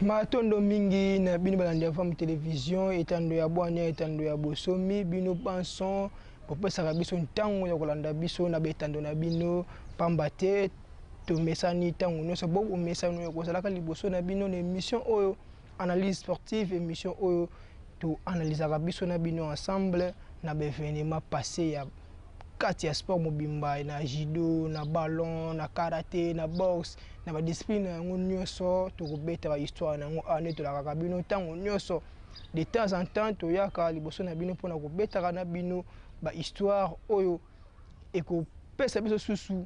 Matondo mingi na bino balandi fam télévision etando ya bwanya etando ya bosomi bino banson popesa biso ntango ya kolanda biso na betando na bino pambate to mesani ntango nyonso bo mesano ya kozalaka liboso na bino na émission oyo analyse sportive émission oyo to analysaka biso na bino ensemble na événement passé ya kati ya sport mobimba na judo na ballon na karaté na boxe na ba discipline yango nyonso to kobeta ba histoire nango ane to la kabino tango nyonso de temps en temps to yaka liboso na bino pona kobeta na bino ba histoire oyo eko pesa biso susu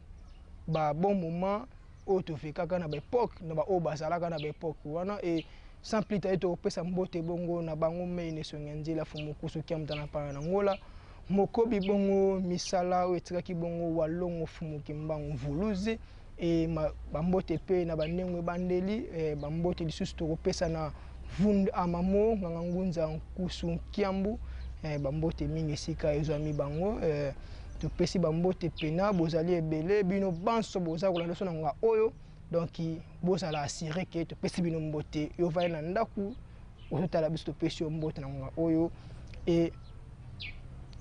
ba bon moment oyo to fekaka na ba époque na ba o bazalaka na ba époque wana et sans plus tarder to pesa mbote bongo na bango mene sonyanzela fumu kusukia mtana pa na ngola mokobi bongo misala o etikaki bongo walongo fumu kimbango mvuluzi e bambote pe na banengwe bandeli bambote lisusu to kopesa na vund amamo nganga ngunza nkusu kiambu bambote mingi sika ezwami bango to pesi bambote pena bozali ebele bino banso boza kolanda so na nga oyo donc bozala assurer que to pesi bino mbote yo vale na ndaku otala biso to pesi mbote na nga oyo et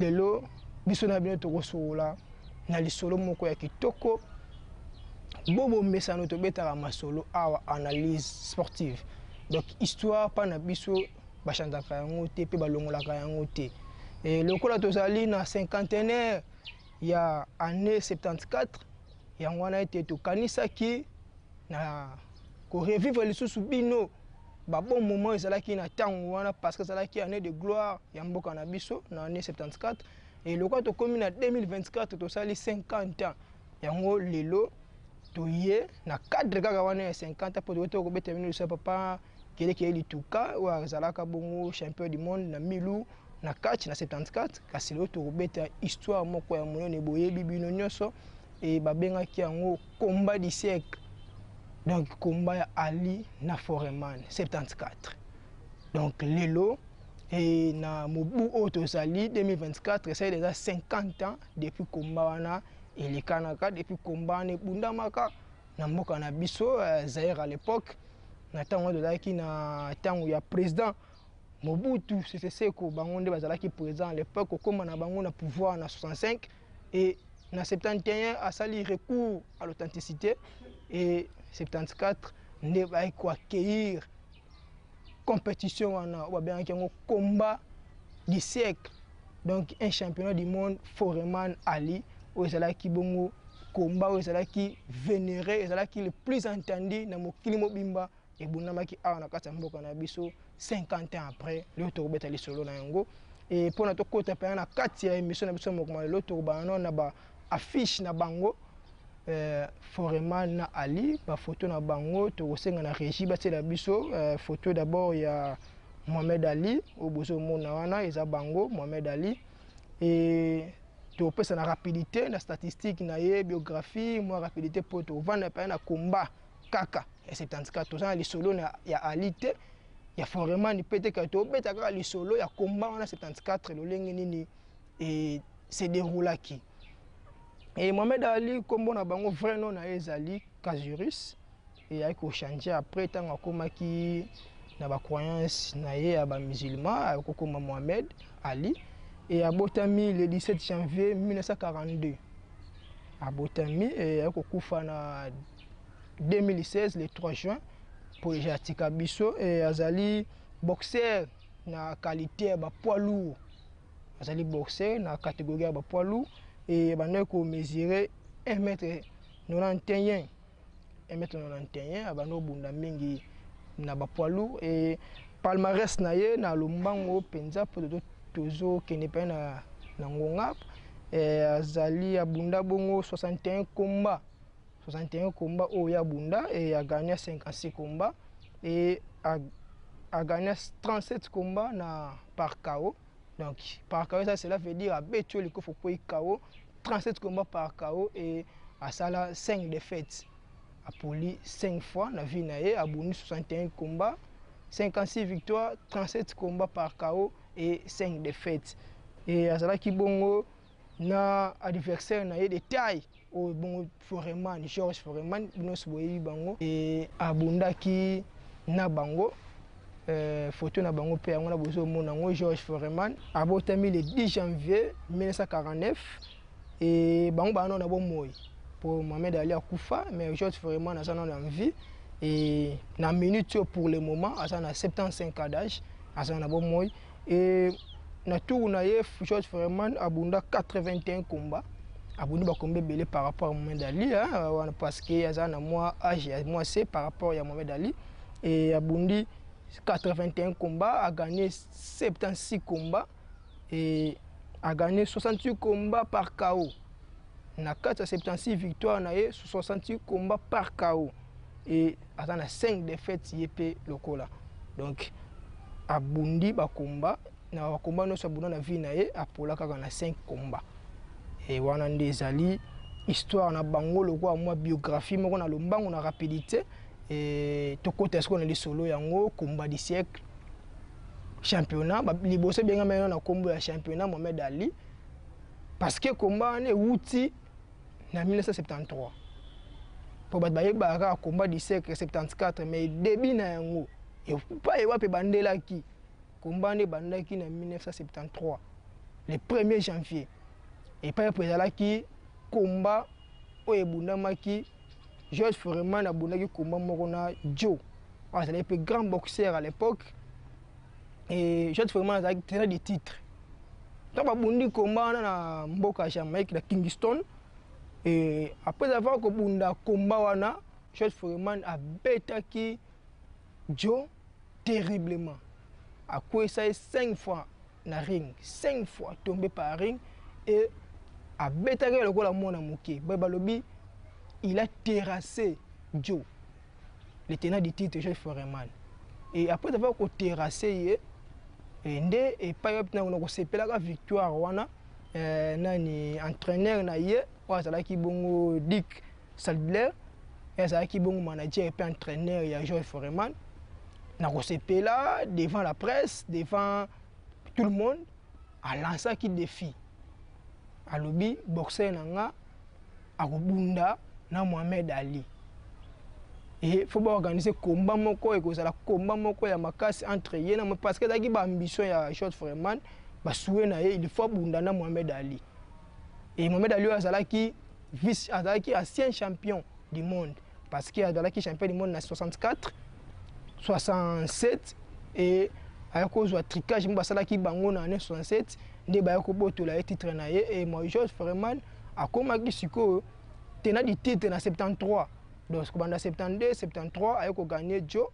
lelo biso na bino to kosola na lisolo moko ya kitoko bobo mesano to betaka masolo awa analyse sportive donc histoire pa na biso bachandaka yango te pe balongolaka yango te et lokola tozali na cinquantenaire ya année 74 yango wana ete tokanisaki na ko revivre lisusu bino ba bon moment ezalaki na tango wana parce que ezalaki année de gloire ya mboka na biso na année 74 et lokola tokomi na 2024 tosali 50 ans yango lelo toye na cadre kaka wana ya 50 po to kobeta bino so papa keleke lituka wa ezalaka bongo champion du monde na milu na catch na 74 kasi lelo to kobeta histoire moko ya monene boyebi bino nyonso et babengaki yango combat du siècle. Donc combat ya Ali na FORMAN 74. Donc lelo et na mobu otozali 2024 c'est déjà 50 ans depuis combat wana ELEKAKA depuis combat ne EBUNDAMAKA na mboka na biso ZAИRE à l'époque na tango dozalaki na tango ya président MOBUTU c'est Siecle bango nde bazalaki président à l'époque okoma na bango na pouvoir na 65 et na 71 asali recours à l'authenticité et 74 nde ba ko accueillir compétition wana ou bien un combat du siècle donc un championnat du monde FORMAN Ali où ezalaki bongo combat où ezalaki vénéré ezalaki le plus entendu na mokili mobimba ebundamaki awa na kati ya mboka na biso 50 ans après le to beta li solo na yango et pona to kota pa na kati ya émission na biso moko le to ba na ba affiche na bango FORMAN na Ali ba photo na bango to kosenga na régie ba tela biso photo d'abord ya Mohamed Ali au bozo mona wana eza bango Mohamed Ali et to pesa na rapidité na statistique na ye biographie moi rapidité pour to vendre pa na combat kaka et 74 to ça li solo na ya Ali te ya FORMAN peut-être que to beta ka li solo ya combat wana 74 lo lengi nini et se déroula qui. Et Mohamed Ali, comme on a bango vrai nom na ezali Kazurus et a ko changer après tant akomaki na ba croyance na ye ba musulman akokoma Mohamed Ali et abotami le 17 janvier 1942 abotami et akokufa na 2016 le 3 juin pour Jatika Bisso et azali boxeur na qualité ba poids lourd azali boxeur na catégorie ba poids lourd et baneko mesurer 1m91 1m91 abano bunda mingi na ba poids lourd et palmarès na ye na lombango penza po tozo kene pa na ngonga et azali abunda bongo 61 combats au ya bunda et a gagné 56 combats et a gagné 37 combats par KO. Donc par KO ça cela veut dire à Beto le faut pour KO 37 combats par KO et à ça 5 défaites a poli 5 fois na vie na ye a boni 61 combats 56 victoires 37 combats par KO et 5 défaites et à ça qui bongo na adversaire na ye de taille au bon FORMAN George FORMAN nos boyi bango et abunda ki na bango photo na bango pe yango na bozo mona ngo Georges Foreman abotami le 10 janvier 1949 et bango bana na bomoyi pour Mohamed Ali akufa mais Georges Foreman asa na vie et na minute pour le moment asa na 75 ans d'âge asa na bomoyi et na tour na ye Georges Foreman abunda 81 combats abundi ba combat belé par rapport à Mohamed Ali hein, parce que asa na moi âge moi c'est par rapport à Mohamed Ali et abundi 81 combats, a gagné 76 combats et a gagné 68 combats par KO. Na 476 victoires, na 68 combats par KO. Et a 5 défaites yépé lokola. Donc, a bundi ba combat, na combat no sabuna na vie na ye, a pola kaka na 5 combats. Et wana ndezali histoire na bango lokwa moi biographie moko na lombango na rapidité. Et tout côté est-ce qu'on a les solo yango combat du siècle championnat liboso bien maintenant na combat ya championnat Mohamed Ali parce que combat ne outi na 1973 pour battre ba combat du siècle 74 mais début na yango et pas y wape bandela ki combat ne bandaki na 1973 le 1er janvier et pas présala ki combat o EBUNDAMAKA Georges Foreman a boulé combat morona Joe. C'était le plus grand boxeur à l'époque. Et Georges Foreman a gagné des titres. Donc, il a combat na Mboka Jamaïque, la Kingston. Et après avoir combat, Georges Foreman a battu Joe terriblement. A quoi ça 5 fois na ring, 5 fois tombé par ring et a battu le goal à mon amoké. Babalobi. Il a terrassé Joe, le tenant du titre Georges Foreman. Et après avoir terrassé, et pas la victoire, wana nani entraîneur na ye, ça qui bon Dick Sadler, et ça qui bon manager et entraîneur il y a Georges Foreman. Na là devant la presse, devant tout le monde, a lancé qui défi. A lobby boxer nanga a bunda na Mohamed Ali. Et il faut organiser combat moko et la combat moko ya makasi entre ye na parce que daki ba ambition ya Georges Foreman ba soué na ye il faut bunda na Mohamed Ali. Et Mohamed Ali azalaki vice azalaki ancien champion du monde parce qu'il azalaki champion du monde na 64 67 et à cause du tricage mba salaki bango na 67 nde ba ko botola titre na ye et moi Georges Foreman a komaki siko tenant du titre en 73. Donc, pendant 72, 73, il a gagné Joe.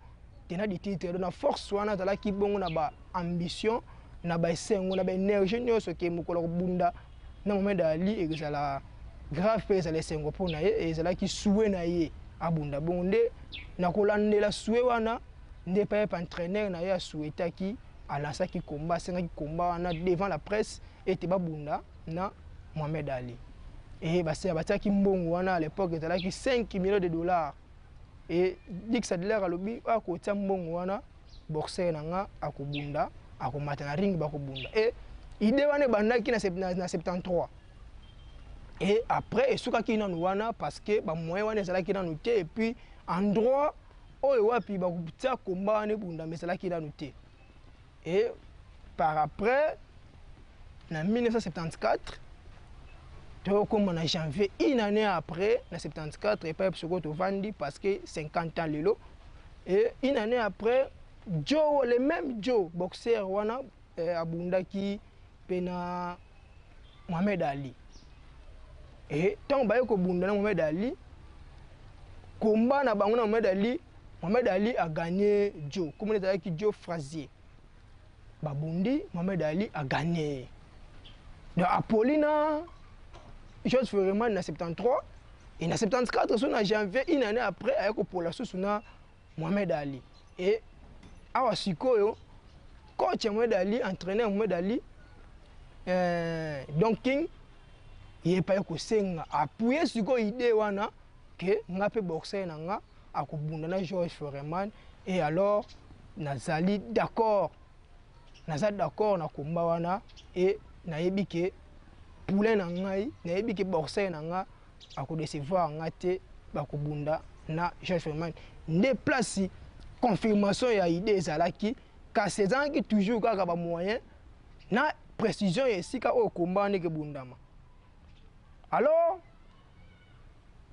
Tenant du titre, dans la force, on a une ambition, on a une énergie, ce qui est bunda. Na Mohamed Ali et que la grave pèse les Singapour et c'est là qui souhaite à bunda. Bonde, na kolande la souhaite wana, n'est pas entraîneur na ya souhaita qui à la sa qui combat, c'est qui combat devant la presse et te bunda na Mohamed Ali. Et bah c'est qui mbongo à l'époque était là qui 5 millions de dollars et Dick Sadler a lobby à côté mbongo wana boxer nanga akubunda akomata na ring bakubunda et idée wana bandaki na 73 et après et suka ki nanu wana parce que ba moyen wana ezala ki nanu te et puis endroit oyo wapi bakutia combat wana bunda mais ezala ki nanu te et par après en 1974 comme en janvier, une année après, en 74, et pas Vandi parce que 50 ans lelo. Et une année après, Joe, le même Joe, boxeur, wana, Abundaki, Pena, Mohamed Ali. Et tant que Mohamed Ali, combat na bango na Mohamed Ali a gagné Joe. Comme on est dit Joe Frazier. Babundi, Mohamed Ali a gagné. Donc Apollina, Georges Foreman en 73 et en 74 en janvier une année après avec pour la sous Mohamed Ali et awa sikoyo coach Mohamed Ali entraîneur Mohamed Ali donc King il est pas ko senga appuyer sikoyo idée wana que ngape boxer nanga akobunda na Georges Foreman et alors nazali d'accord na combat wana et nayebi ke poulain na ngai nayebi ke boxer na nga ako décevoir nga te bakobunda na Georges Foreman nde place confirmation ya idée ezalaki kasi ezalaki toujours kaka ba moyen na précision esika oyo komba ndeke bundama. Alors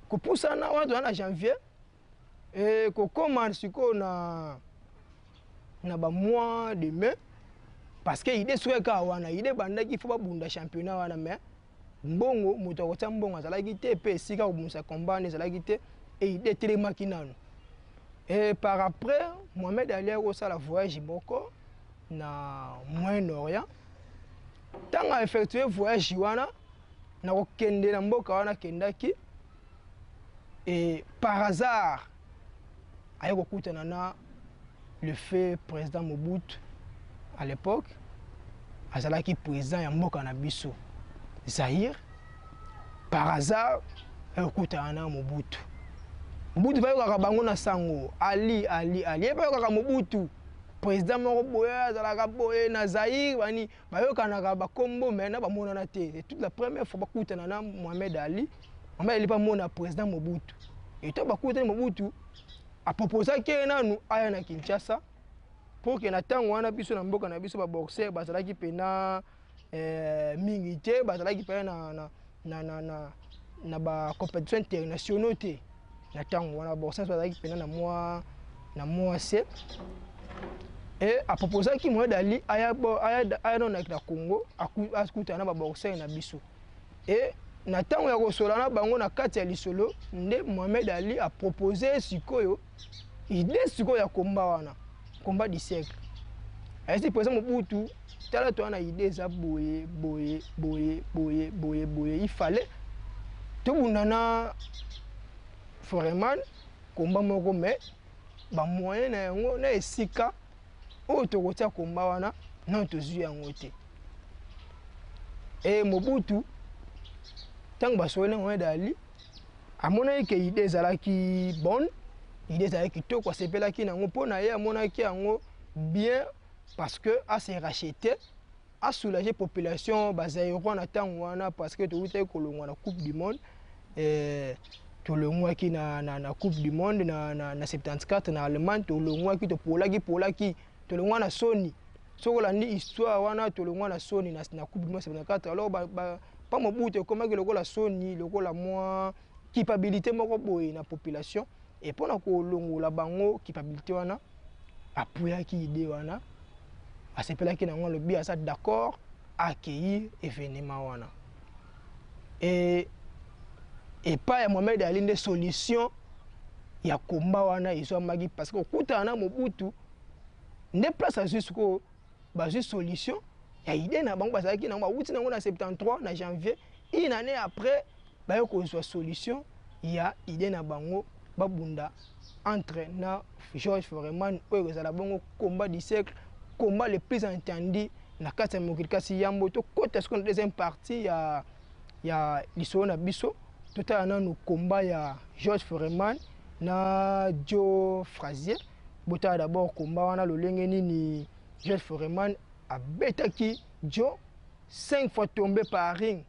kopusana wana na janvier et kokoma siko na ba mois de mai parce que idée soka wana idée bandaki faut ba bunda championnat wana mais mbongo moto akota mbongo azalaki te pe esika komusa combat ezalaki te et idée telemaki nanu. Et par après Mohamed Ali a voyage moko na Moyen-Orient. Tant a effectué voyage wana na kokende na mboka wana kendaki et par hasard ayo kokutana na le fait président Mobutu à l'époque azalaki président ya mboka na biso ZAïRE. Par hasard ayo kokutana na Mobutu. Mobutu va yoka bango na sango Ali eba yoka Mobutu président moko boye azalaka boye na ZAïRE bani bayoka na ba kombo mais na ba mona na te. C'est toute la première fois bakutana na Mohamed Ali. Mohamed Ali pas mona président Mobutu. Et to bakutana Mobutu a proposé que nanu aya na Kinshasa pour que na tango wana biso na mboka na biso ba boxer bazalaki pena mingi te bazalaki pena na ba compétition internationale te. Na tango wana boxer bazalaki pena na mois c'est et a proposé que Mohamed Ali aya non na Congo akutana ba boxer na biso. Et na tango ya kosolana bango na kati ya lisolo nde Mohamed Ali a proposé sikoyo idée sikoyo ya combat du siècle. Ainsi président Mobutu tala to na idée za boye il fallait to bundana FORMAN combat moko mais ba moyen na yango na esika o to kotia combat wana na to zu yango te. Et Mobutu tant que je Mohamed Ali, à mon avis, l'idée est bonne, l'idée est tout quoi, c'est pas qui n'a pas à mon avis bien parce que à se racheter, à soulager la population, basée au parce que tout est que la Coupe du Monde, tout le monde qui na Coupe du Monde, na 74 na Allemagne, tout le monde qui te pour qui, tout le monde na Sony, sur la histoire wana tout le monde na Sony na Coupe du Monde 74 alors pas Mobutu comment que la Sony la moins capacité moko boye na population et pour na ko longo la bango capacité wana appuyer ki idée wana a sepela ki na le bien ça d'accord accueillir événement wana et pas ya Mohamed Ali des solutions ya combat wana iso magi parce que kutana Mobutu ne place jusqu'au base solution. Il y a une idée na bango bazaki na wuti na 73 na janvier une année après ba yo ko so solution il y a idée na bango babunda entre na George Foreman oyo za la bango combat du siècle combat le plus entendu na kati ya mokili kasi yambo to kota ce deuxième partie ya lisolo na biso tota na no combat ya George Foreman na Joe Frazier bota d'abord combat wana lolenge nini George Foreman a betaki Joe 5 fois tombé par ring.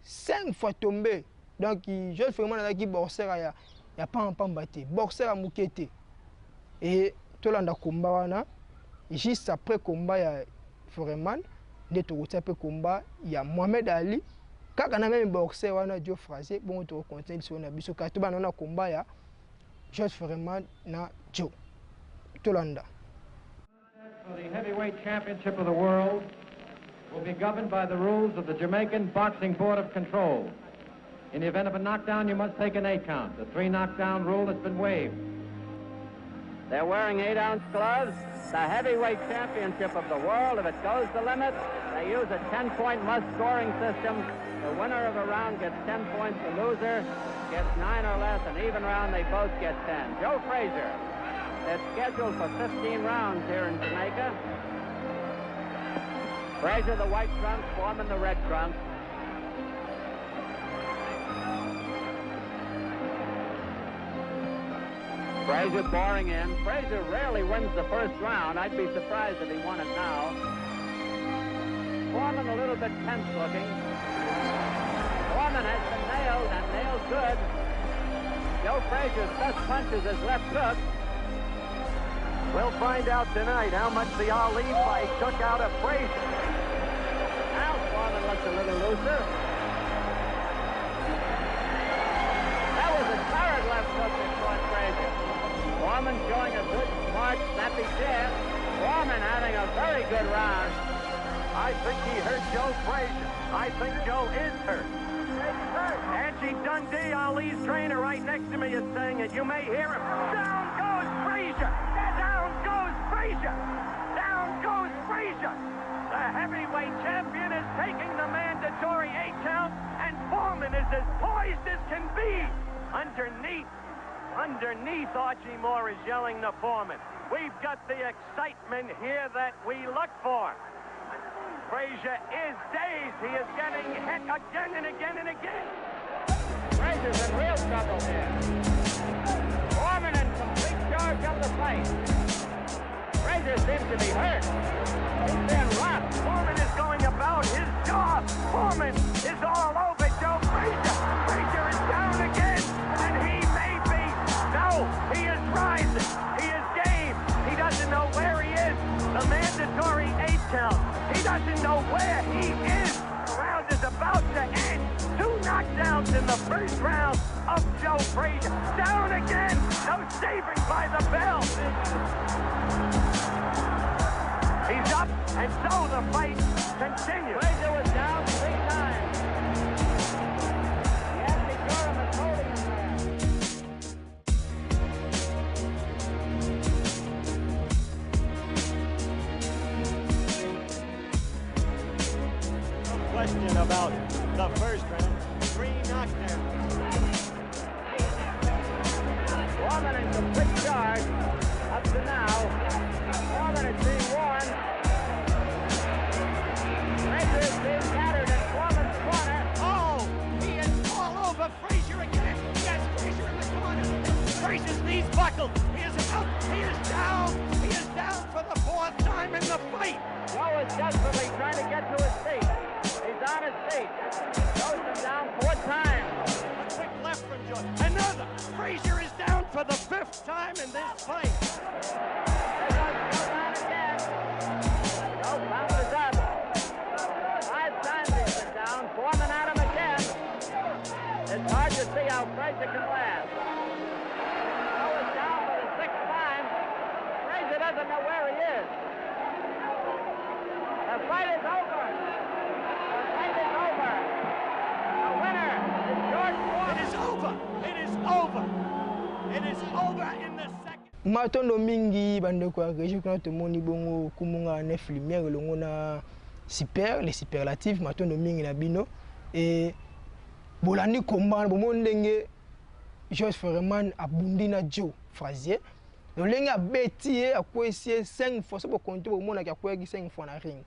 5 fois tombé. Donc, George Foreman a dit boxer ya pas battu. Boxer a moukete. Et tout le combat, juste après combat ya Foreman, de tout après combat, il y a Mohamed Ali. Quand on a même boxer, on a Joe Frazier. Bon, on continue sur la biso. Quand on a combat ya George Foreman na Joe. Tout le monde. The heavyweight championship of the world will be governed by the rules of the Jamaican Boxing Board of Control. In the event of a knockdown, you must take an 8 count. The 3 knockdown rule has been waived. They're wearing 8-ounce gloves. The heavyweight championship of the world, if it goes the limit, they use a 10-point must-scoring system. The winner of a round gets 10 points. The loser gets 9 or less. An even round, they both get 10. Joe Frazier. It's scheduled for 15 rounds here in Jamaica. Frazier, the white trunks, Foreman, the red trunks. Frazier boring in. Frazier rarely wins the first round. I'd be surprised if he won it now. Foreman a little bit tense looking. Foreman has been nailed and nailed good. Joe Frazier's best punch is his left hook. We'll find out tonight how much the Ali fight took out of Frazier. Now Foreman looks a little looser. That was a torrid left hook that caught Frazier. Foreman showing a good, smart, snappy jab. Foreman having a very good round. I think he hurt Joe Frazier. I think Joe is hurt. Angie Dundee, Ali's trainer, right next to me is saying it. You may hear him. Down goes Frazier! Down goes Frazier! Down goes Frazier! The heavyweight champion is taking the mandatory 8 count, and Foreman is as poised as can be. Underneath, Archie Moore is yelling to Foreman. We've got the excitement here that we look for. Frazier is dazed. He is getting hit again and again and again. Frazier's in real trouble here. Foreman in complete charge of the fight. Frazier seems to be hurt. He's been rocked. Foreman is going about his job. Foreman is all over Joe Frazier. Frazier is down again, and he may be. No, he is rising. He is game. He doesn't know where he is. The mandatory 8 count. He doesn't know where he is. The round is about to end. 2 knockdowns in the first round of Joe Frazier. Down again. No saving by the bell. He's up, and so the fight continues. Frazier was down 3 times. He has to secure him as holding him No question about the first round. 3 knockdowns. Foreman in complete charge up to now. Foreman is being warned. Frazier is being battered in Foreman's corner. Oh, he is all over Frazier again. Yes, Frazier in the corner. Frazier's knees buckled. He is out. He is down. He is down for the 4th time in the fight. Joe is desperately trying to get to his feet. He's on his feet. Joe's been down 4 times. A quick left from Joe. Another. Frazier is down for the 5th time in this fight. There goes Joe down again. Joe bounces up. 5 times he's been down. Foreman at him again. It's hard to see how Frazier can last. Joe is down for the 6th time. Frazier doesn't know where he is. The fight is over. The fight is over. The winner is George Foreman. It is over. It is over. It is over in the second. Matondo mingi bande kwa région kuna tomoni bongo kumunga 9 lumière longo na super les superlatifs matondo mingi na bino et bolani combat bomo ndenge ELEKAKA abundi na Joe Frazier lolenge abeti akwesi 5 fois so compter bomo na akweki 5 fois na ring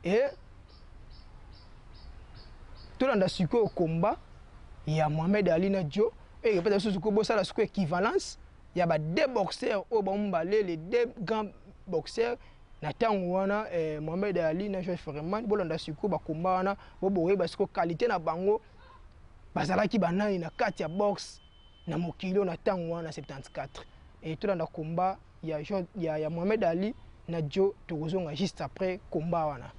et tout dans siko combat ya Mohamed Ali na Joe et peut-être sous ko bossa la siko équivalence. Il y a 2 boxeurs au Bambalé, les 2 grands boxeurs. Nathan wana Mohamed Ali na ELEKAKA bolanda siko ba combat wana bo boye ba siko qualité na bango bazalaki banani na kati ya box na mokilo Nathan wana 74 et tout dans combat il y a Mohamed Ali na Joe tozonga juste après combat wana.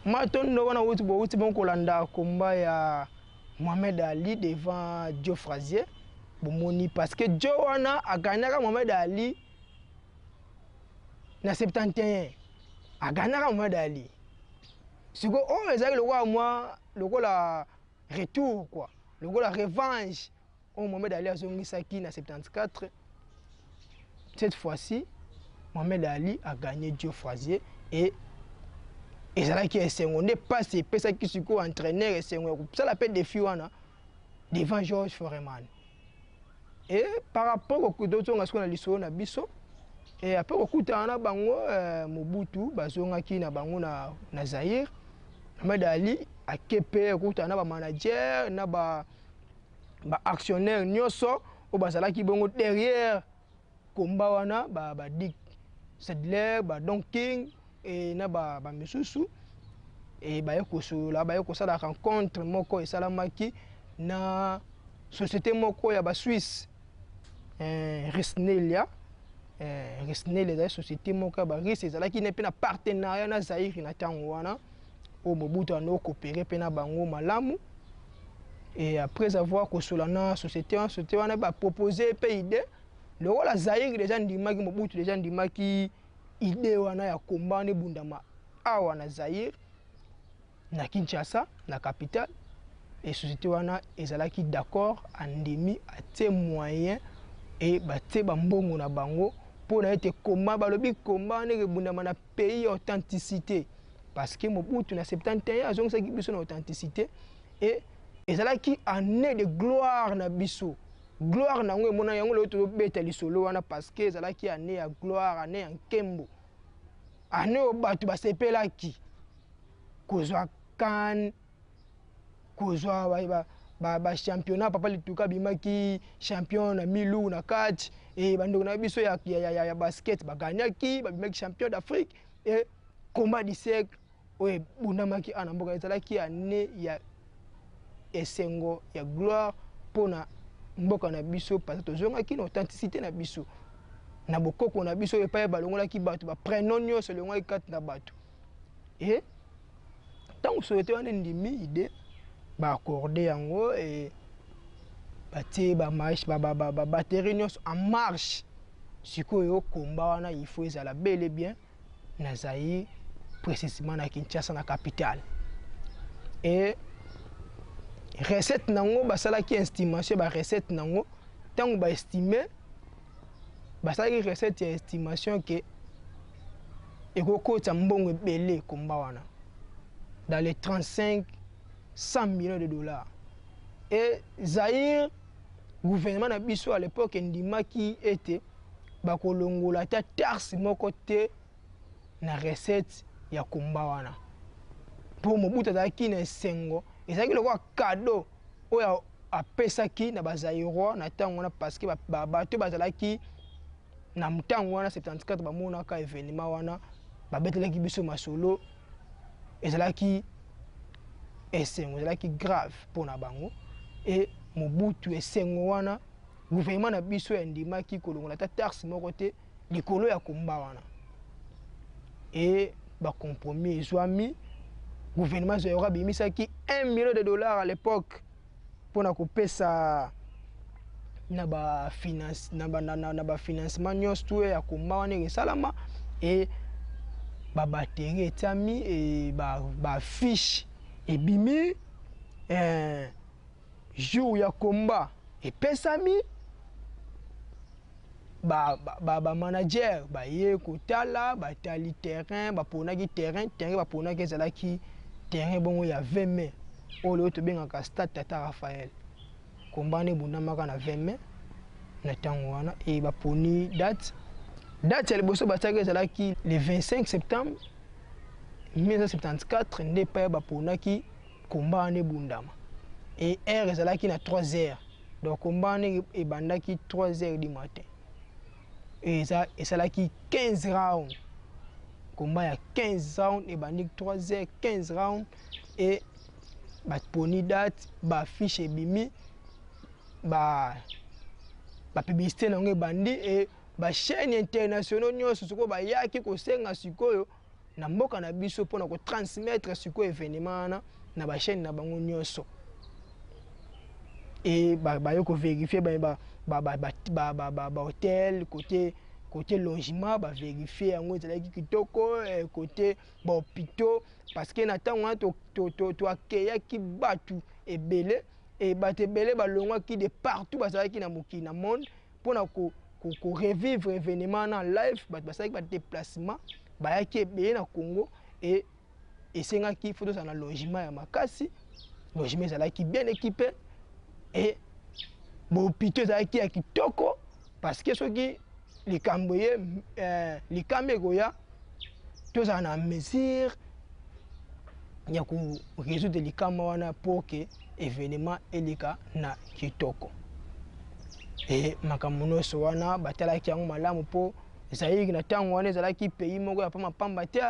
matondo wana wuti bon kolanda combat ya Mohamed Ali devant Joe Frazier bomoni parce que Joe wana a gagné Mohamed Ali na 71 a gagné Mohamed Ali siko o ezali la retour quoi la revanche au Mohamed Ali azongisaki na 74. Cette fois-ci Mohamed Ali a gagné Joe Frazier et ça qui est secondaire passé pesa qui suko entraîneur et secondaire ça l'appelle défi wana devant George Foreman et par rapport au coup d'autres on a ce qu'on a liso na biso et après au coup tana bango Mobutu bazonga ki na bango na ZAïRE Mohamed Ali a kepe coup tana ba manager na ba actionnaire nyoso o bazala ki bongo derrière combat wana ba Dick Sedler ba Don King et na ba misusu et ba yeko sala rencontre moko et salamaki na société moko ya ba Suisse Resnelia la société moko ba Ris ezala ki ne pe na partenariat na ZAïRE na tango wana o Mobutu no coopérer pe na bango malamu et après avoir kosola na société wana ba proposer pe idée le rôle la ZAïRE déjà ndimaki Mobutu déjà ndimaki idée wana ya combat ne bundama awa na ZAïRE na Kinshasa na capitale et société wana ezalaki d'accord andemi a té moyen et ba té ba mbongo na bango pour na été combat balobi combat ne bundama na pays authenticité parce que Mobutu na 71 azongisa ki biso na authenticité et ezalaki année de gloire na biso gloire na ngwe mona yango le to beta lisolo wana parce que ezalaki année ya gloire année ya nkembo année o batu basepelaki kozwa kan kozwa ba championnat papa lituka bimaki champion na milu na catch et bandoko na biso ya basket baganyaki bimaki champion d'Afrique et combat du siècle oye bundamaki ana mboka ezalaki année ya esengo ya gloire pona mboka na biso parce que tozongaki na authenticité na biso na bokoko na biso epaye balongolaki bato ba prénom nyonso longolaki kati na bato et tango société wana ndimi idée ba accorder yango et batie ba marche ba batterie nyonso en marche sikoyo combat wana il faut ezala bel et bien na ZAïRE précisément na Kinshasa na capitale et recette nango basalaki estimation ba recette nango tango ba estimer basalaki recette ya estimation que ekokota mbongo ebele komba wana dans les 35-100 millions de dollars et ZAïRE gouvernement na biso à l'époque ndimaki ete bakolongola ta taxe moko te na recette ya komba wana pour Mobutu azalaki na esengo ezalaki lokola cadeau oyo apesaki na bazaïrois na ntango wana parce que bato bazalaki na ntango wana 74 bamonaka événement wana babetelaki biso masolo ezalaki esengo ezalaki grave mpona bango et Mobutu esengo wana gouvernement na biso endimaki kolongola ta taxe moko te likolo ya komba wana et ba compromis ezwami gouvernement zoyora bimisaki 1 million de dollars à l'époque pour na kopesa na ba finance na ba financement nyonso ya komba wana esalama et ba batterie etami et ba fiche ebimi jour ya komba epesami ba manager ba ye kotala ba tali terrain ba ponaki terrain ba ponaki ezalaki terrain bongo ya 20 mai oyo to bengaka stade Tata Raphaël komba ne bundamaka na 20 mai na tango wana et ba poni date ya liboso bataki ezalaki le 25 septembre 1974 nde pa ba ponaki komba ne bundama et heure ezalaki na 3 heures donc komba ne ebandaki 3 heures du matin et ça ezalaki 15 rounds combat ya 15 rounds et bandi 3 heures 15 rounds et ba poni date ba fiche ebimi ba publicité nango bandi et ba chaîne internationale nyonso soko ba yaki ko senga sikoyo na mboka na biso pona ko transmettre siko événement na ba chaîne na bango nyonso et ba yo ko vérifier ba hôtel côté logement ba vérifier yango ezalaki kitoko côté ba hôpitaux parce que na tango to accueillir ki batu ebele et batu ebele ba longwa ki de partout bazalaki na mokili na monde pona ko revivre événement en live bazalaki ba déplacement bayaki ebele na Congo et esengaki photo za na logement ya makasi logement ezalaki bien équipé et bon hôpital ezalaki ya kitoko parce que soki likambo ye likambo goya tozala na mesure ya ko résoudre likambo wana pour que événement elika na kitoko et makambo nyonso wana batalaki yango malamu po Zaïre na tango wana ezalaki pays moko ya pamba te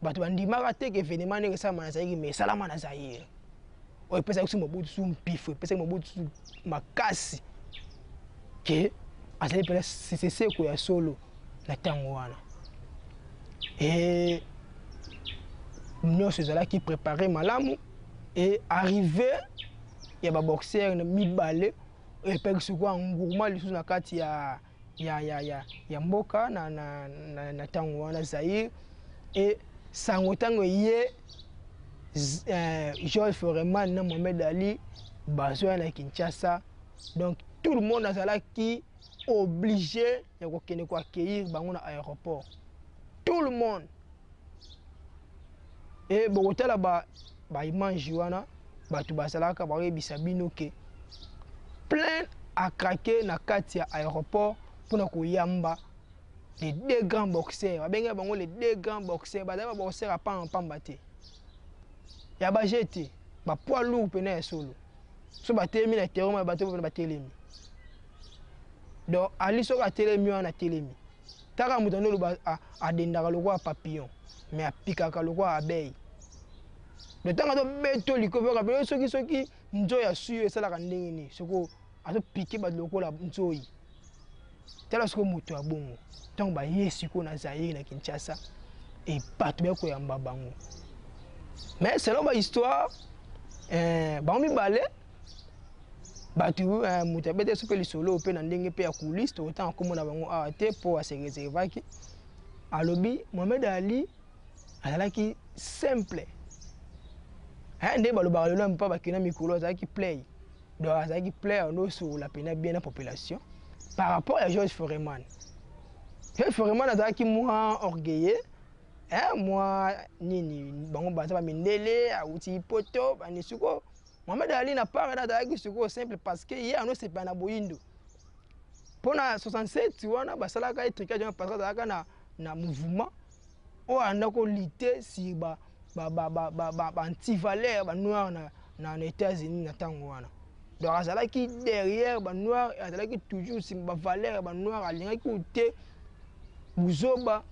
bato bandimaka te ke événement ndenge esalama na Zaïre mais esalama na Zaïre oyo epesaki so mobutu mpifo epesaki mobutu makasi ke azali mpena seseko ya solo na tango wana et nyonso ezalaki préparé malamu et arrivé ya baboxeur na mibale epeki sikoyo engouement lisusu na kati ya mboka na tango wana Zaïre et sango tango ye Ali-Foreman na Mohamed Ali bazwa na Kinshasa donc tout le monde azalaki obligé ya kokende ko accueillir bango na aéroport tout le monde et bokotala ba image wana bato bazalaka bayebisa bino ke plein à craquer na kati ya aéroport pour na koyamba les deux grands boxeurs babenga bango les deux grands boxeurs bazala ba boxeurs a pamba te ya ba jeti ba poids lourd pena ya solo so ba telemi na terrain ma bato ba telemi donc ali so ka telemi wana telemi taka mutano lo ba adendaka lokwa papillon mais apikaka lokwa abeille le temps to beto likoko ka be soki nzo ya suyo esala ka ndenge ni soko azo piquer ba lokola nzoyi tala soko muto ya bongo tant ba yesi ko na Zaïre na Kinshasa et bato ba ko yamba bango mais selon ba histoire ba mi balé bato muto bete soko lisolo pe na ndenge pe ya coulisse autant comme na bango te pour se réserver alobi Mohamed Ali azalaki simple nde balobaka lelo mpa bakina mikolo azalaki play donc azalaki play ono sur la pena bien la population par rapport à Ali-Foreman. Ali-Foreman azalaki moi orgueilleux moi nini bango baza ba mindele auti poto bani suko Mohamed Ali na part na azalaki suko simple parce que ye ano c'est pas na boyindo pona 67 wana basalaka etrika jona parce que azalaka na mouvement o andako lutter si ba anti-valeur ba noir na États-Unis na tango wana donc azalaki derrière ba noir azalaki toujours si ba valeur ba noir alingaki uté buzoba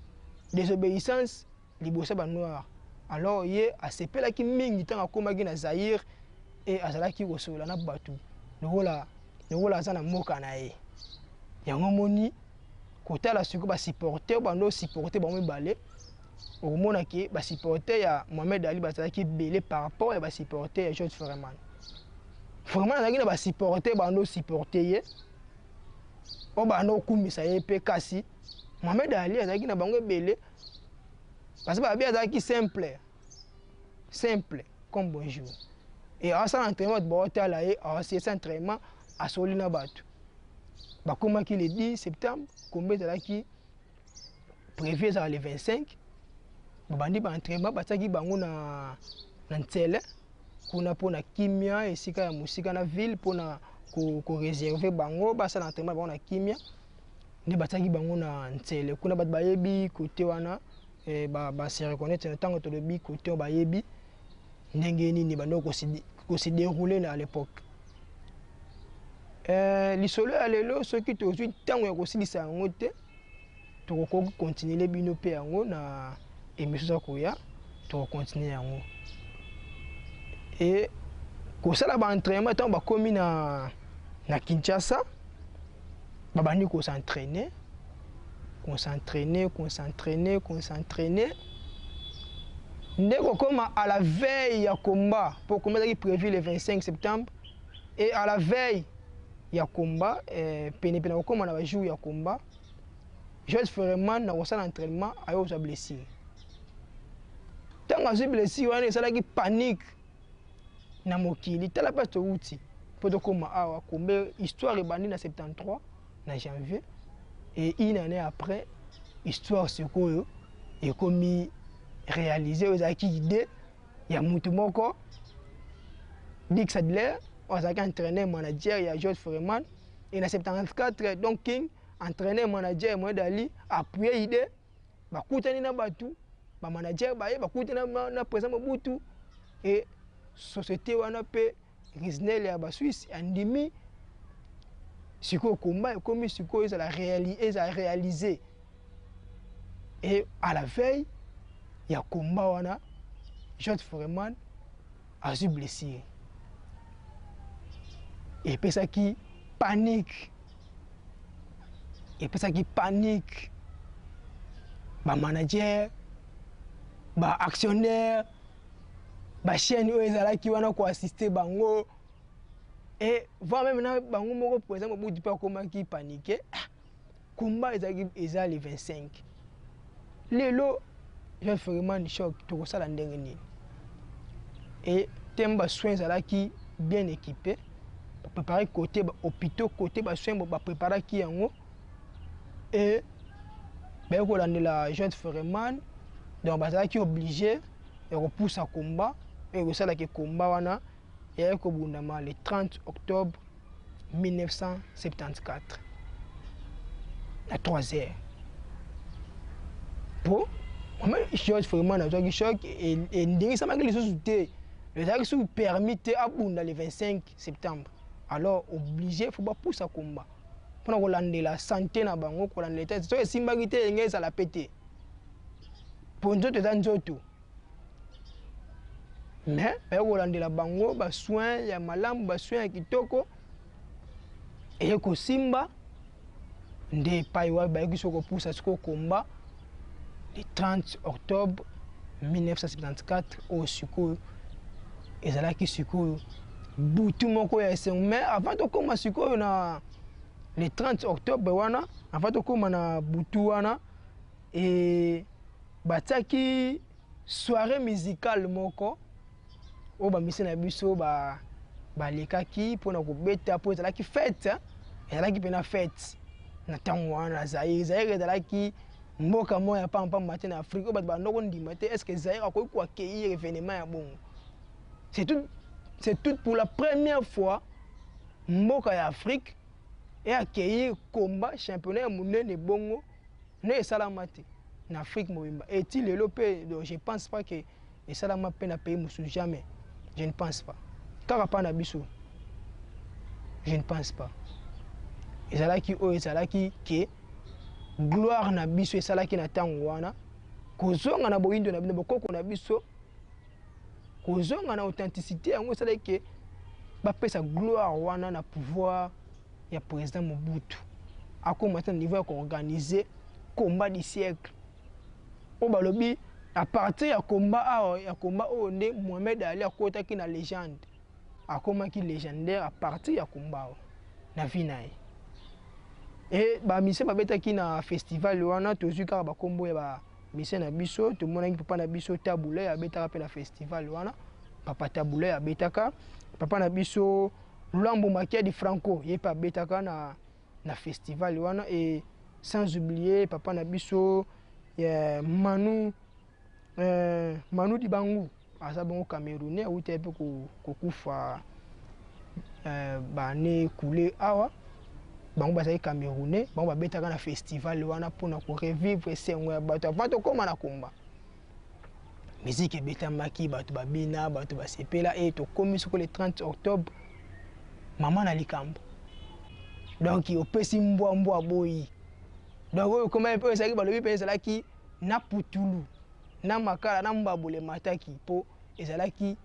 désobéissance libosa ba noir alors ye asepelaki mingi tanga komaki na Zaïre et azalaki kosola na batu lokola aza na mboka na ye yango moni kotala siko ba supporter bando supporter ba mibale au mona ki ba supporter ya Mohamed Ali bazalaki belé par rapport à ba supporter ya Ali-Foreman. Foreman azalaki na ba supporter bando supporter ye o bando kumisa ye pe kasi Mohamed Ali azalaki na bango belé parce que ba bien azalaki simple comme bonjour et à ça entraînement de botala et à cet entraînement à solina batu ba komaki le 10 septembre combien azalaki prévu ça le 25 babandi ba entraînement bataki bango na ntele kuna pona kimia esika ya musika na ville pona ko réserver bango basa entraînement bango na kimia ne bataki bango na ntele kuna bat bayebi côté wana ba se reconnaître na tango to lobi côté bayebi ndenge nini bando ko se dérouler à l'époque lisolo ya lelo soki tozwi tango ya kosilisa yango te toko continuer les bino pe yango na émission koya to continuer yango et kosala ba entraînement tant ba komi na Kinshasa bandi ko s'entraîner Ndeko comme à la veille ya combat pour combat qui prévu le 25 septembre et à la veille ya combat pene comme on a joué ya combat FORMAN na wasa l'entraînement a eu sa blessure. Tant que j'ai blessure on est ça qui panique na mokili tala pas to outil pour de comme a combat histoire ebandi na 73 na janvier et une année après histoire ce ko et comme réalisé aux acquis idée il y a mutumoko Dick Sadler aux entraîneur manager il y a FORMAN et en 74 donc King entraîneur manager moi dali appuyer idée ba kutani na batu ba manager ba kutana na président MOBUTU et société wana pe Risnel ya ba Suisse andimi siko combat comme siko ils a réalisé et à la veille il y a combat wana FORMAN a eu blessé et puis ça qui panique et puis ça qui panique ba manager ba actionnaire ba chaîne ezala qui wana ko assister bango et voir même na bango moko président MOBUTU pas comment qui paniquer combat ezali le 25 lelo FORMAN choc to ça la ndenge nini et temba soins ezala qui bien équipé pour préparer côté hôpital côté ba soins ba préparer qui yango et ben ko la jeune FORMAN donc bazala qui obligé et repousse à combat et ça là que combat wana et ko bundama le 30 octobre 1974 à 3h pour jeune FORMAN a joué choc et ndingi ça malgré les sous-té le ça qui permis à bunda le 25 septembre alors obligé faut pas pousser à combat pour qu'on lande la santé na bango ko lande l'état so simba ngite ngeza la pété pour nzoto za nzoto mais ko lande la bango ba soin ya malamu ba soin ya kitoko et ko simba nde paiwa ba ki soko poussa soko combat le 30 octobre 1974 au Siecle ezala ki Siecle butu moko ya mais avant de commencer Siecle na le 30 octobre wana avant de commencer na butu wana et bataki soirée musicale moko o ba mise na biso ba lekaki pona ko beta po ezala ki fête ezala ki pena fête na tango wana ZAïRE ezala ki mboka moya pampa matin na Afrique o ba ndoko ndima te est-ce que ZAïRE akoki ko accueillir événement ya bongo c'est tout pour la première fois mboka ya Afrique et accueillir combat championnat monene bongo ne salamate en Afrique mobimba et il est donc je pense pas que et salama pe na pays musu jamais je ne pense pas car pas na biso je ne pense pas et ça là qui que gloire na biso et ça là qui na tango wana kozonga na boyindo na bino bokoko na biso kozonga na authenticité yango ça là que ba pesa gloire wana na pouvoir ya président MOBUTU à comment à niveau organiser combat du siècle au balobi à partir ya combat au ne Mohamed Ali a kota ki na légende a comment qui légendaire à partir ya combat na vinae et ba mise ba beta ki na festival wana tozu ka ba kombo ya ba mise na biso to mona ki papa na biso tabula ya beta ka na festival wana papa tabula ya beta ka papa na biso Lambo Makia di Franco yé pa betaka na festival wana et sans oublier papa na biso Manu di Bangu asa bongo Camerounais ou te pe ko kufa bane coulé awa bango basaki Camerounais bango ba betaka na festival wana pona ko revivre sengo ya bato avant to koma na komba musique betamaki bato babina bato basepela et to komi soko le 30 octobre maman na likambo donc il opesi mbwa boyi donc comment un peu ça qui balobi pe ça là qui na putulu na makala na mbabole mataki po ezala ki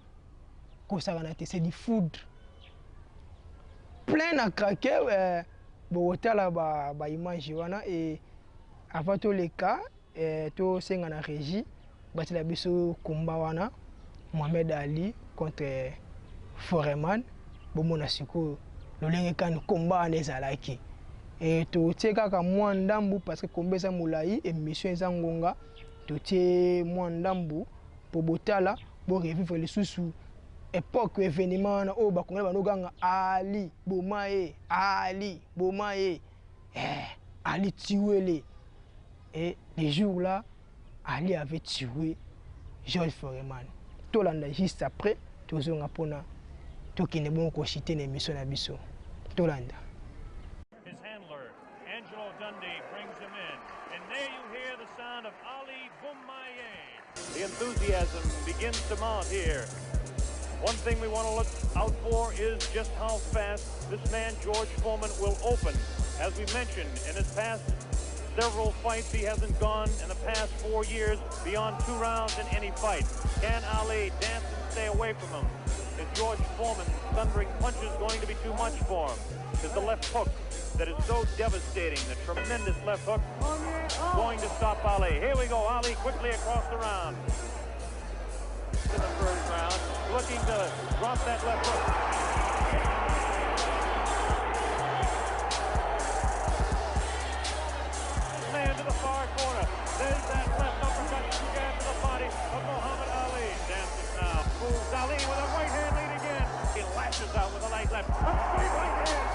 kosaka te c'est du food plein à craquer botala ba image wana et avant tout les cas to senga na régie batela biso combat wana Mohamed Ali contre FORMAN bomona sikoyo lolenge kani combat wana ezalaki totie kaka mwa ndambu parce que combat eza molai émission eza ngonga totie mwa ndambu po botala bo revivre lisusu époque événement wana oyo bakongela banoganga Ali bomaye Ali bomaye Ali tué et les jours là Ali avait tué George Foreman. Tout l'anda juste après, tout le monde qui ne bon citer une émission à Bisso. Tout l'anda. His handler, Angelo Dundee, brings him in. And there you hear the sound of Ali Bomaye. The enthusiasm begins to mount here. One thing we want to look out for is just how fast this man, George Foreman, will open. As we mentioned, in his past several fights, he hasn't gone in the past 4 years beyond 2 rounds in any fight. Can Ali dance and stay away from him? Is George Foreman's thundering punches going to be too much for him? Is the left hook that is so devastating, the tremendous left hook, going to stop Ali? Here we go, Ali quickly across the round. In the first round, looking to drop that left hook. To the far corner. There's that left uppercut jab to the body of Muhammad Ali. Dances now. Moves Ali with a right hand lead again. He lashes out with a light left. A straight right hand.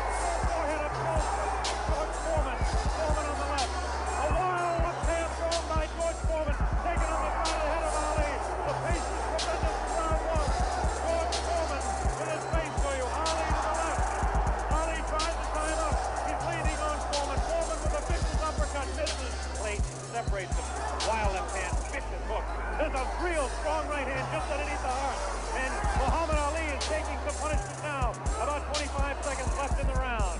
Forehead of George Foreman. Foreman on the left. A wild left hand thrown by George Foreman. Taken on the side of the head of Ali. The pace is tremendous in round 1. George Foreman with his face for you. Ali to the left. Ali tries to tie him up. He's leaning on Foreman. Foreman with a vicious uppercut. Misses. Separates them. Wild left hand, vicious hook. There's a real strong right hand just underneath the heart. And Muhammad Ali is taking some punishment now. About 25 seconds left in the round.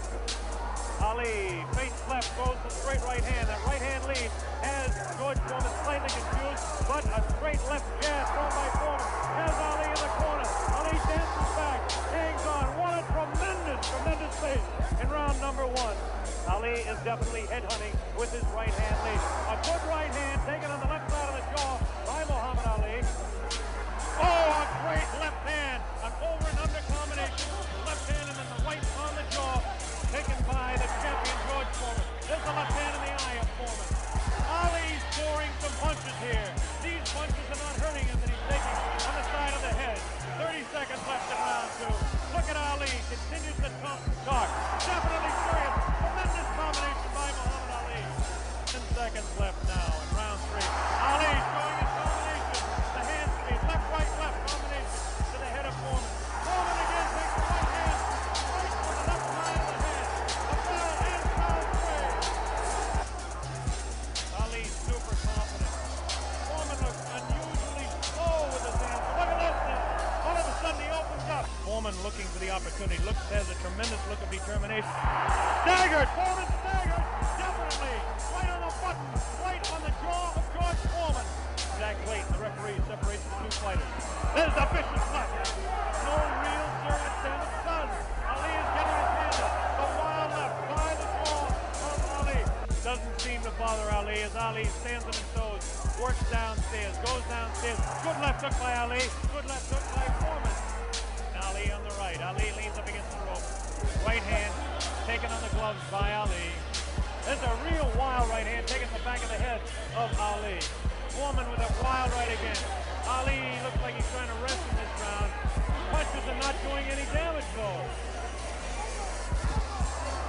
Ali, face left, goes to straight right hand. That right hand lead has George Foreman slightly confused, but a straight left jab thrown by Foreman has Ali in the corner. Ali dances back, hangs on. What a tremendous pace in round number 1. Ali is definitely headhunting with his right hand lead. A good right hand taken on the left side of the jaw by Muhammad Ali. Oh, a great left hand. An over and under combination. Left hand and then the right on the jaw. Taken by the champion George Foreman. There's the left hand in the eye of Foreman. Ali's scoring some punches here. These punches are not hurting him that he's taking on the side of the head. 30 seconds left in round 2. Look at Ali. Continues to talk. Definitely serious. Tremendous combination by Muhammad Ali. 10 seconds left now in round 3. Ali showing his combination. The hand speed. Left, right, left combination to the head of Foreman. Foreman again takes the right hand. Right on the left side of the head. A foul and foul away. Ali super confident. Foreman looks unusually slow with his hands. Look at this now. All of a sudden he opens up. Foreman looking for the opportunity. Has a tremendous look of determination. Staggered! Foreman staggered! Definitely! Right on the button! Right on the jaw of George Foreman! Jack Clayton, the referee, separates the 2 fighters. There's a vicious left! No real serious damage done. Ali is getting his hand up. The wild left by the jaw of Ali. Doesn't seem to bother Ali as Ali stands on his toes, works downstairs, goes downstairs. Good left hook by Ali. Good left hook by Foreman. Ali on the right. Ali leans up against the rope. Right hand taken on the gloves by Ali. There's a real wild right hand taking the back of the head of Ali. Foreman with a wild right again. Ali looks like he's trying to rest in this round. Punches are not doing any damage though.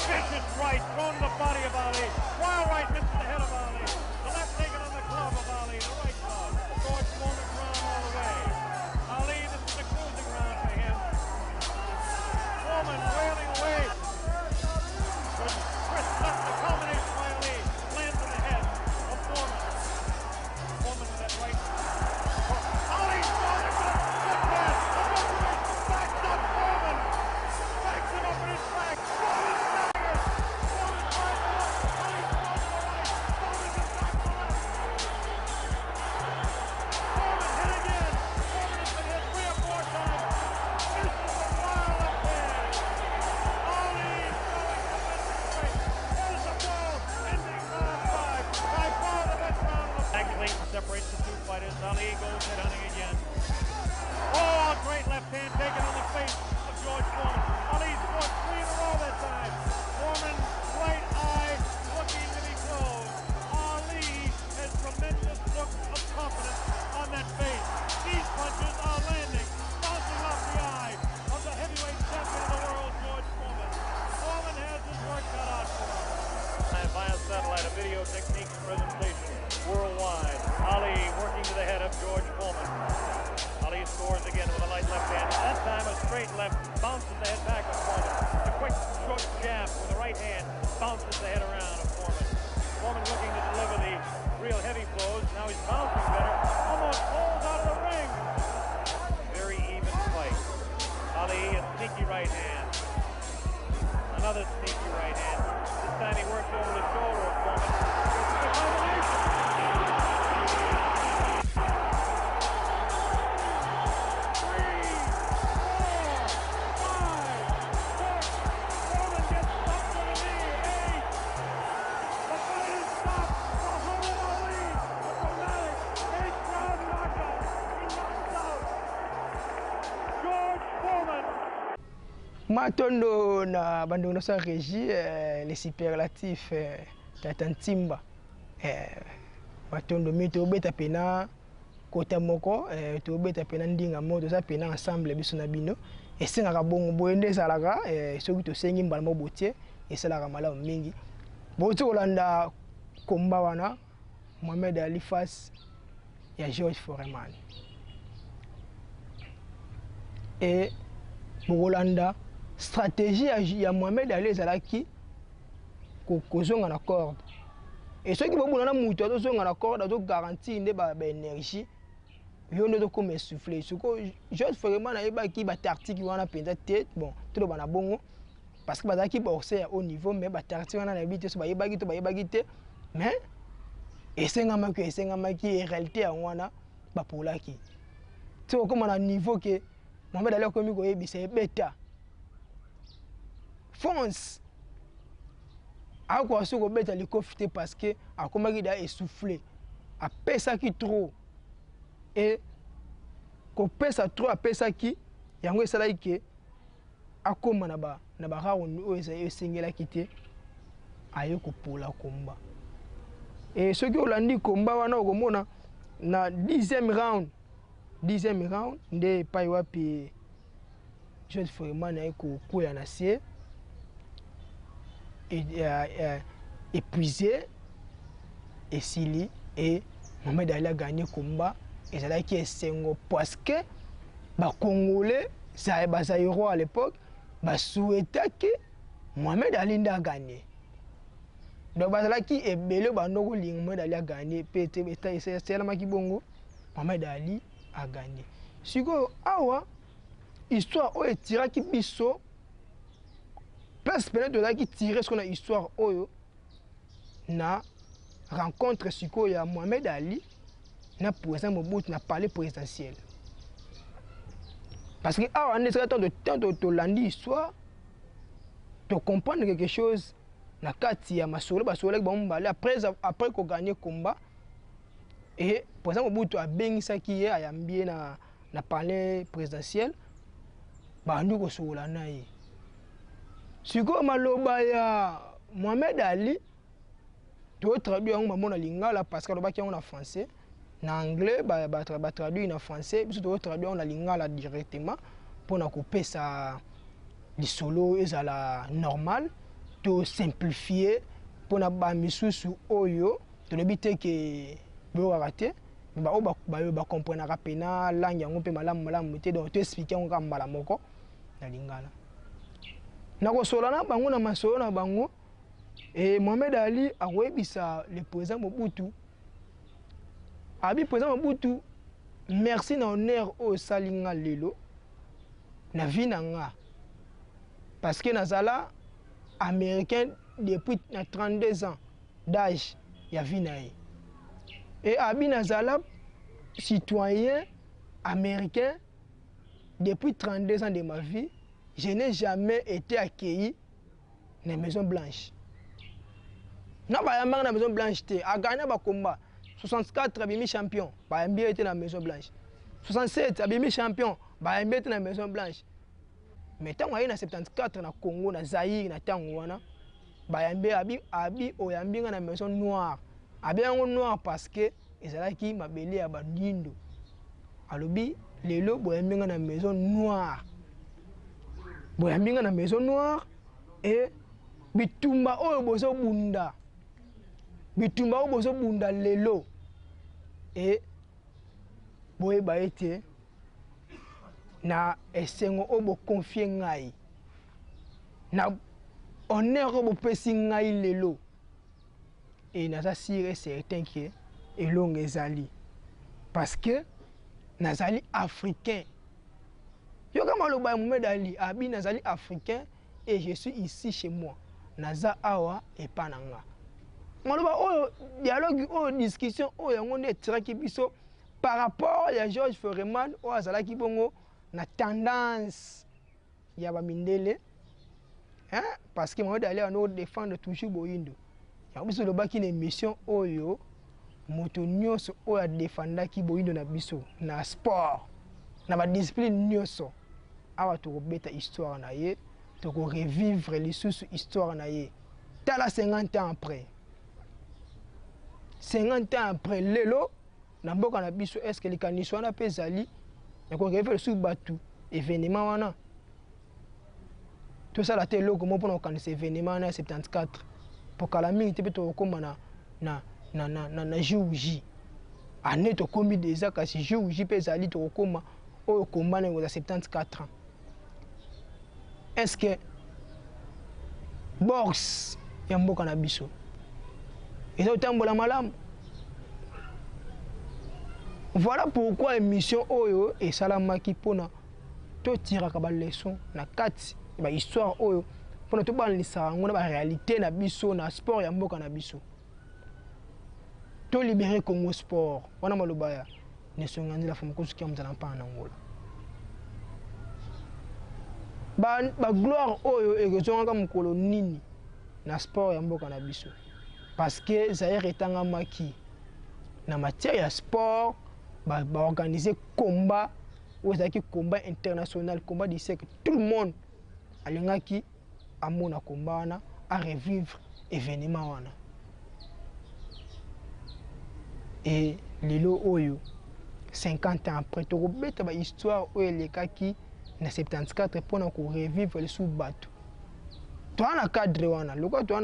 Vicious right thrown to the body of Ali. Wild right hits the head of Ali. The left taken on the glove of Ali. The right glove. George Foreman's round all the way. Ali, this is a cruising round for him. Foreman wailing away. Chris left the combination by Ali. Lands in the head of Foreman. Foreman with that right straight left, bounces the head back of Foreman. A quick short jab with the right hand, bounces the head around of Foreman. Foreman looking to deliver the real heavy blows. Now he's bouncing better. Almost falls out of the ring. Very even fight. Ali, a sneaky right hand. Another sneaky right hand. This time he works over the shoulder of Foreman. It's a combination. Matondo na bandono sa régie les superlatifs tatantimba matondo mito beta pena kota moko to beta pena ndinga moto sa pena ensemble biso na bino esengaka bongo boende salaka soki to sengi mbala mobotie esalaka malamu mingi boti kolanda komba wana Mohamed Ali face ya Ali-Foreman et Bokolanda stratégie ya Mohamed Ali ezalaki kozonga na corde et ceux qui vont na mutu azonga na corde azo garantir nde ba énergie yo ndo comme essouffler soko Ali-Foreman na yebaki ba tactique wana penza tête bon tout bana bongo parce que bazaki boxer à haut niveau mais ba tactique wana na bité so ba yebaki te mais esengamaki réalité ya wana ba polaki to comme na niveau que Mohamed Ali akomi koyebisa ebeta fonce akwa soko beta likofite parce que akomaki da essoufflé apesaki trop et ko pesa trop apesaki yango esalaki ke akoma na ba round oyo esengelaki te aye kopola komba et soki olandi komba wana okomona na 10e round nde epai wapi Ali-Foreman aye kokwea na sie épuisé esili et Mohamed Ali a gagné combat et ça qui est sengo parce que ba congolais ça ZAïRE à l'époque ba souhaité que Mohamed Ali a gagné donc ba qui est belé ba ndoko ling Mohamed Ali a gagné pété beta c'est la maki bongo Mohamed Ali a gagné siko awa histoire o etira ki biso place peut-être qui tirer ce qu'on a histoire oyo na rencontre siko ya Mohamed Ali na président Mobutu na palais présidentiel parce que on est temps de landi histoire de comprendre quelque chose na kati ya masolo basolo ba mbala après qu'on gagner combat et président Mobutu a bengisa ki ye ayambie na palais présidentiel ba ndu ko sola na ye siko maloba ya Mohamed Ali to traduire en mamona lingala parce que lobaki en français na anglais ba traduire en français biso to traduire en lingala directement pour na couper ça li solo ezala normal to simplifier pour na ba misusu oyo to lebite ke bo raté ba o ba comprendre rapena langue yango pe malamu te donc to expliquer on kambala moko na lingala nako solana bango na masolo na bango et Mohamed Ali a webisa le président Mobutu abi président Mobutu merci na honneur au salinga lelo na vinanga parce que nazala américain depuis 32 ans d'âge ya vinae et abi nazala citoyen américain depuis 32 ans de ma vie. Je n'ai jamais été accueilli dans la Maison Blanche. Non, pas dans la Maison Blanche. A gagné le combat. 64, abimi champion. Pas été dans la Maison Blanche. 67, abimi champion. Pas été dans la Maison Blanche. Mais tant que dans 74 na Congo, na ZAïRE, na Tangoana, abi oyambi dans la Maison Noire. Abi en noir parce que ezalaki mabeli ya bandindo. Alobi lelo boyambi dans la Maison Noire. Boyambinga na Maison Noire et bitumba oyo bozo bunda lelo et boye ba été na esengo obo confier ngai na honneur obo pesi ngai lelo et naza sûr et certain que elongo ezali parce que nazali africain. Yo kama lo ba Mohamed Ali abi nazali africain et je suis ici chez moi. Naza awa et pananga. Maloba o dialogue o discussion o yango ne traki biso par rapport à GEOGRE o azalaki bongo na tendance ya ba mindele. Hein parce que Mohamed Ali on défendre toujours boyindo. Ya biso lo baki na émission oyo moto nyonso o ya défendaki boyindo na biso na sport na ba discipline nyonso awa to beta histoire na ye to ko revivre les sous histoire na ye tala 50 ans après 50 ans après lelo na mboka na biso est-ce que likaniso na pezali na ko revivre sous batu événement wana tout ça la télé loko mo pona kanisa événement na 74 pour kala mingi te to koma na jour année to komi déjà kasi jour pezali to koma o komana ngo 74 ans. Est-ce que box ya mboka na biso ezo tambola malamu? Voilà pourquoi émission oyo esalamaki pona to tiraka ba leçon na kati ba histoire oyo pona to balisa ngona ba réalité na biso na sport ya mboka na biso. To libérer Congo sport wana maloba ya ne songanzi la femme kusuki ya mzala mpa na ngola. Ba gloire oyo ekozonga mukolo nini na sport ya mboka na biso parce que ZAïRE etanga maki na matière ya sport ba organiser combat ozaki combat international combat du siècle tout le monde alingaki amona combat wana à revivre événement wana et lelo oyo 50 ans après to beta ba histoire oyo elekaki na 74 pour na ko revivre le sous bateau. Toi na cadre wana, loko toi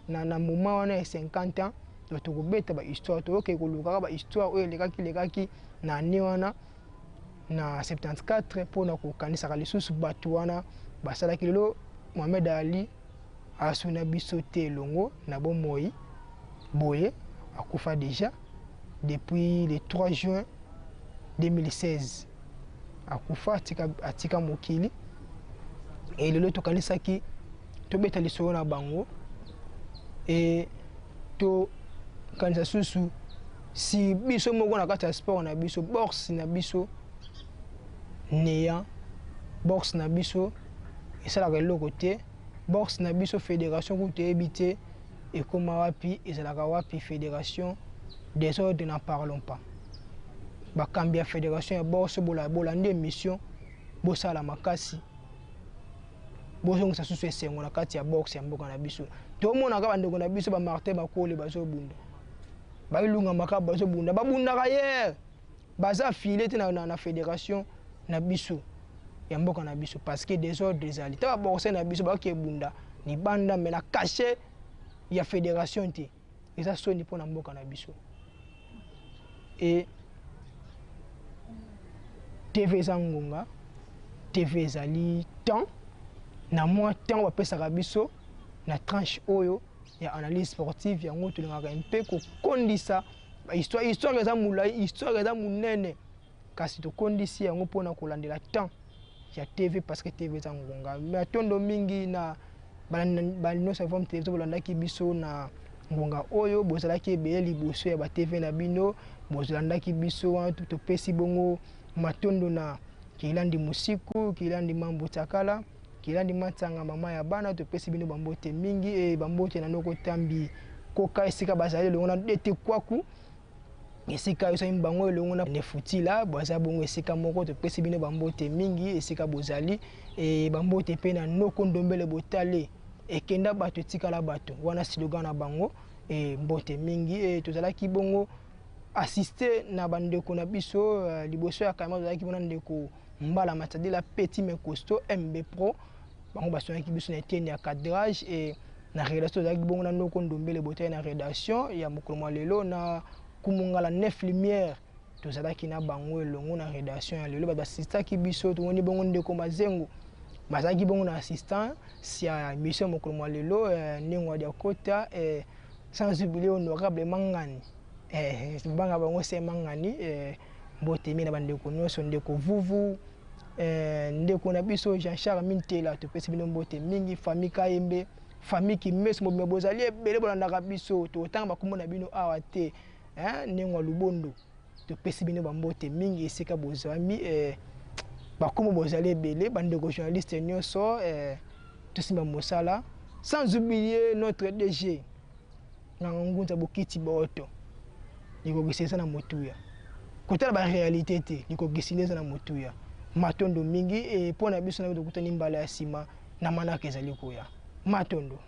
na moment wana 50 ans, to ko beta ba histoire to ke ko luka ba histoire oyo lekaki na ni wana na 74 pour na ko kanisa ka le sous bateau wana basala kilelo Mohamed Ali asuna biso te longo na bomoi boye akufa déjà depuis le 3 juin 2016. Akufa atika mokili et lelo to kanisaki to beta lisolo na bango et to kanisa susu si biso moko na kati ya sport na biso box na biso neya box na biso esalaka eloko te box na biso fédération kutu ebite ekoma wapi ezalaka wapi fédération des ordres n'en parlons pas. Bakambia fédération ya boxe bola nde mission bosala makasi bozongo sa susu esengo na kati ya boxe ya mboka na biso to mona ka bandeko na biso ba Martin bakole bazobunda bailunga maka bazobunda babunda kaye baza filé na fédération na biso ya mboka na biso parce que des ordres des ali ta boxe na biso ba ke bunda ni banda mais na caché ya fédération te eza soni pona mboka na biso et TV Zangonga, TV Zali temps, na moi temps va pesa biso na tranche oyo ya analyse sportive yango to ngaka mpe ko kondisa histoire za mulai histoire za munene kasi to kondisi yango pona kolandela temps ya TV parce que TV Zangonga mais tondo mingi na balino sa forme TV to bolandaki biso na ngonga oyo bozalaki be liboso ya ba TV na bino bozolandaki biso to pesi bongo matondo na kilandi musiku kilandi mambo takala kilandi matanga mama ya bana to pesi bino bambote mingi e bambote na noko tambi koka esika bazali longona dete kwaku esika yosa imbango longona ne futila baza bongo esika moko to pesi bino bambote mingi esika bozali e bambote pe na noko ndombele botale ekenda bato tikala bato wana slogan na bango e mbote mingi e tozalaki bongo assister na bandeko na biso liboso ya kamera zaki bona ndeko mbala matadela petit mais costaud MB Pro bango basonaki biso na tene ya cadrage et na rédaction zaki bongo na noko ndombele botaye na rédaction ya mokolo lelo na kumungala 9 lumière tozalaki na bango elongo na rédaction ya lelo bato basistaki biso tomoni bongo ndeko Mazengo bazalaki bongo na assistant sia émission mokolo mwa lelo ndenge wadia kota sans oublier honorable Mangani banga bango se Mangani mbote mina bandeko nyonso ndeko Vuvu ndeko na biso Jean-Charles Mintela topesi bino mbote mingi famille Kayembe famille Kimeso mobimba bozali ebele bolandaka biso totanga bakombo na bino awa te ndenge wa Lubondo topesi bino bambote mingi esika bozami bakombo bozali ebele bandeko journaliste nyonso tosimba mosala sans oublier notre DG Ngangunza Bokiti Boto likokisisa na motuya kotala ba réalité te likokisisa na motuya matondo mingi pona biso na bito kutani mbala ya sima na manaka ezali koya matondo.